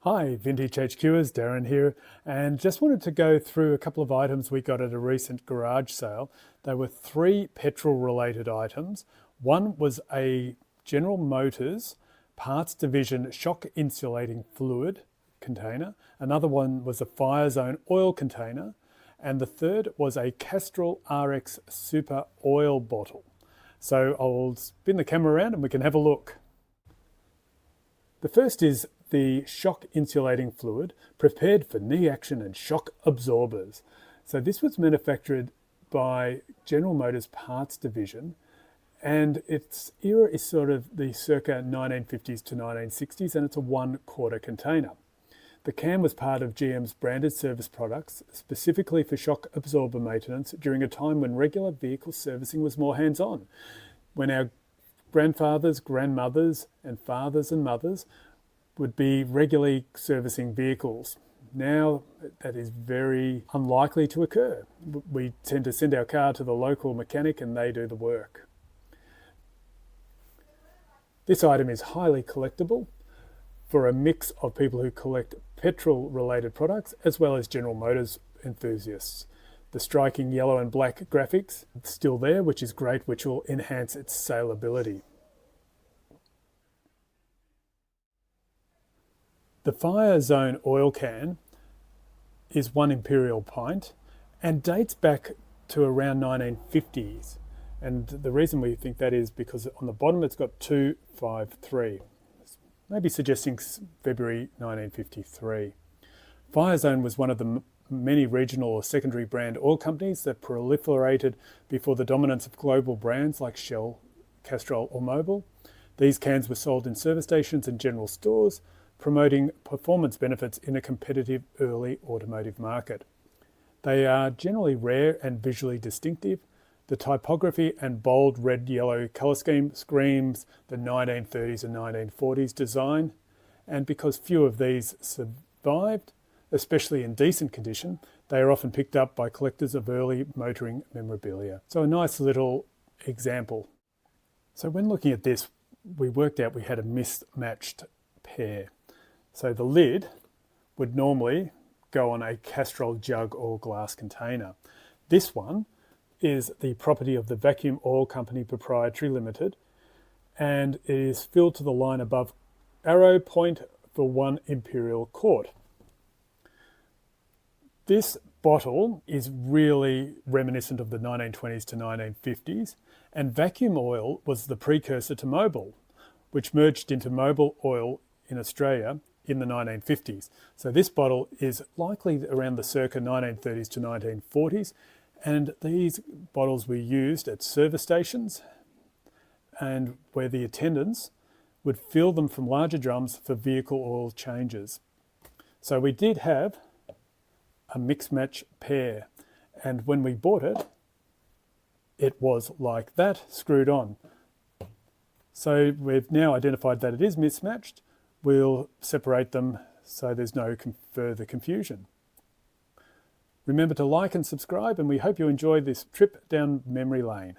Hi, Vintage HQers, Darren here, and just wanted to go through a couple of items we got at a recent garage sale. There were three petrol-related items. One was a General Motors Parts Division shock insulating fluid container. Another one was a Fire Zone oil container. And the third was a Castrol RX super oil bottle. So I'll spin the camera around and we can have a look. The first is the shock insulating fluid prepared for knee action and shock absorbers. So this was manufactured by General Motors Parts Division, and its era is sort of the circa 1950s to 1960s, and it's a 1/4 container. The can was part of GM's branded service products, specifically for shock absorber maintenance during a time when regular vehicle servicing was more hands-on, when our grandfathers, grandmothers, and fathers and mothers would be regularly servicing vehicles. Now that is very unlikely to occur. We tend to send our car to the local mechanic and they do the work. This item is highly collectible for a mix of people who collect petrol-related products as well as General Motors enthusiasts. The striking yellow and black graphics still there, which is great, which will enhance its saleability. The Fire Zone oil can is one Imperial Pint and dates back to around 1950s. And the reason we think that is because on the bottom it's got 253, maybe suggesting February 1953. Fire Zone was one of the many regional or secondary brand oil companies that proliferated before the dominance of global brands like Shell, Castrol or Mobil. These cans were sold in service stations and general stores, promoting performance benefits in a competitive early automotive market. They are generally rare and visually distinctive. The typography and bold red-yellow colour scheme screams the 1930s and 1940s design, and because few of these survived, especially in decent condition, they are often picked up by collectors of early motoring memorabilia. So a nice little example. So when looking at this, we worked out we had a mismatched pair. So the lid would normally go on a Castrol jug or glass container. This one is the property of the Vacuum Oil Company Proprietary Limited, and it is filled to the line above arrow point for 1 Imperial quart. This bottle is really reminiscent of the 1920s to 1950s, and vacuum oil was the precursor to Mobil, which merged into Mobil Oil in Australia in the 1950s. So this bottle is likely around the circa 1930s to 1940s, and these bottles were used at service stations and where the attendants would fill them from larger drums for vehicle oil changes. So we did have a mix-match pair, and when we bought it, it was like that, screwed on. So we've now identified that it is mismatched. We'll separate them so there's no further confusion. Remember to like and subscribe, and we hope you enjoyed this trip down memory lane.